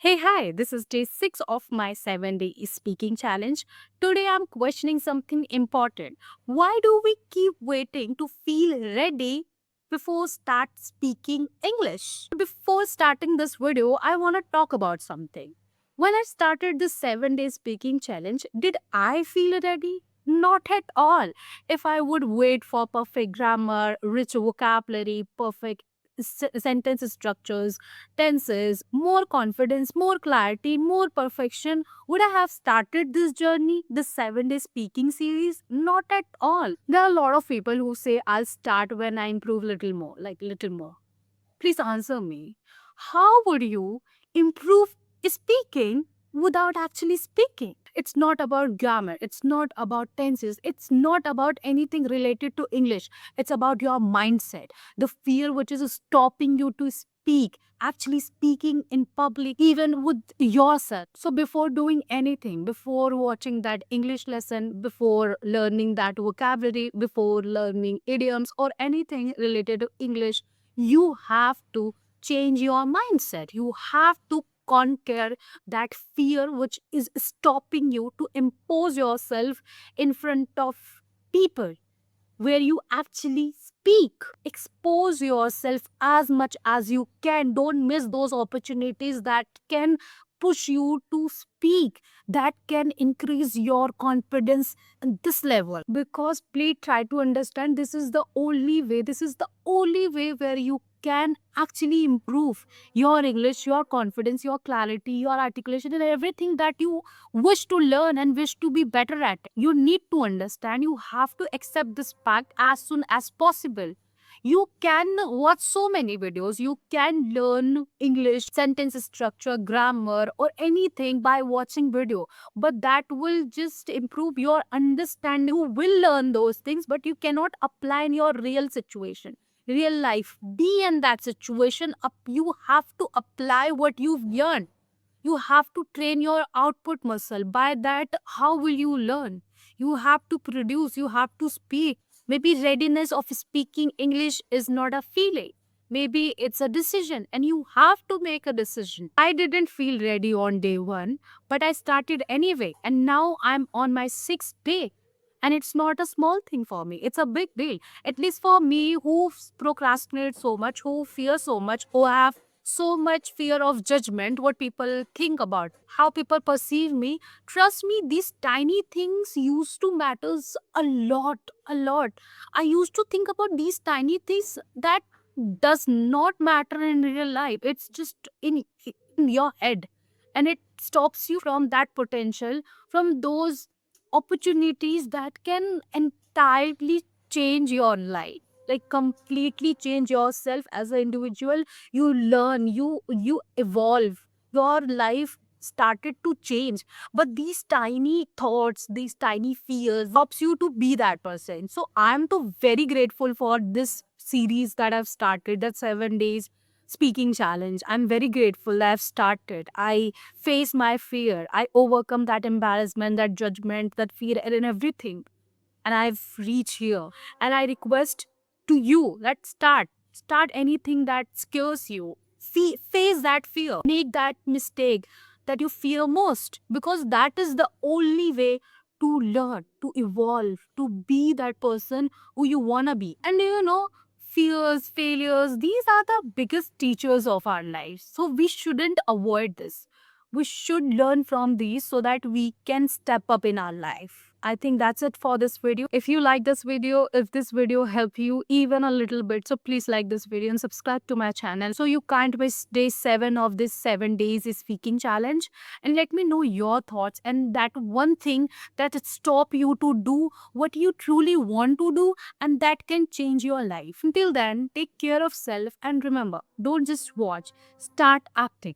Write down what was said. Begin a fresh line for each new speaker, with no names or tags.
Hey, hi, this is day 6 of my 7-day speaking challenge. Today I'm questioning something important. Why do we keep waiting to feel ready before start speaking English? Before starting this video, I want to talk about something. When I started this 7-day speaking challenge, did I feel ready? Not at all. If I would wait for perfect grammar, rich vocabulary, perfect sentence structures, tenses, more confidence, more clarity, more perfection. Would I have started this journey, this 7-day speaking series? Not at all. There are a lot of people who say I'll start when I improve little more, like little more. Please answer me. How would you improve speaking without actually speaking? It's not about grammar, it's not about tenses, it's not about anything related to English. It's about your mindset, the fear which is stopping you to speak, actually speaking in public, even with yourself. So, before doing anything, before watching that English lesson, before learning that vocabulary, before learning idioms or anything related to English, you have to change your mindset. You have to conquer that fear which is stopping you to impose yourself in front of people where you actually speak. Expose yourself as much as you can. Don't miss those opportunities that can push you to speak, that can increase your confidence in this level. Because please try to understand, this is the only way where you can actually improve your English, your confidence, your clarity, your articulation, and everything that you wish to learn and wish to be better at. You need to understand, you have to accept this fact as soon as possible. You can watch so many videos, you can learn English, sentence structure, grammar, or anything by watching video, but that will just improve your understanding. You will learn those things, but you cannot apply in your real situation, real life. Be in that situation up. You have to apply what you've learned. You have to train your output muscle. By that, how will you learn? You have to produce, you have to speak. Maybe readiness of speaking English is not a feeling. Maybe it's a decision, and you have to make a decision. I didn't feel ready on day one, but I started anyway, and now I'm on my 6th day. And it's not a small thing for me, it's a big deal. At least for me, who procrastinate so much, who fear so much, who have so much fear of judgment, what people think about, how people perceive me. Trust me, these tiny things used to matters a lot, a lot. I used to think about these tiny things that does not matter in real life. It's just in your head, and it stops you from that potential, from those opportunities that can entirely change your life, like completely change yourself as an individual. You learn, you evolve, your life started to change. But these tiny thoughts, these tiny fears helps you to be that person. So I'm too very grateful for this series that I've started, that 7 days speaking challenge. I'm very grateful that I've started. I face my fear, I overcome that embarrassment, that judgment, that fear, and everything, and I've reached here. And I request to you, let's start anything that scares you. Face that fear, make that mistake that you fear most, because that is the only way to learn, to evolve, to be that person who you want to be. And fears, failures, these are the biggest teachers of our lives, so we shouldn't avoid this. We should learn from these so that we can step up in our life. I think that's it for this video. If you like this video, if this video helped you even a little bit, so please like this video and subscribe to my channel so you can't miss day 7 of this 7 days speaking challenge. And let me know your thoughts and that one thing that stop you to do what you truly want to do, and that can change your life. Until then, take care of self, and remember, don't just watch, start acting.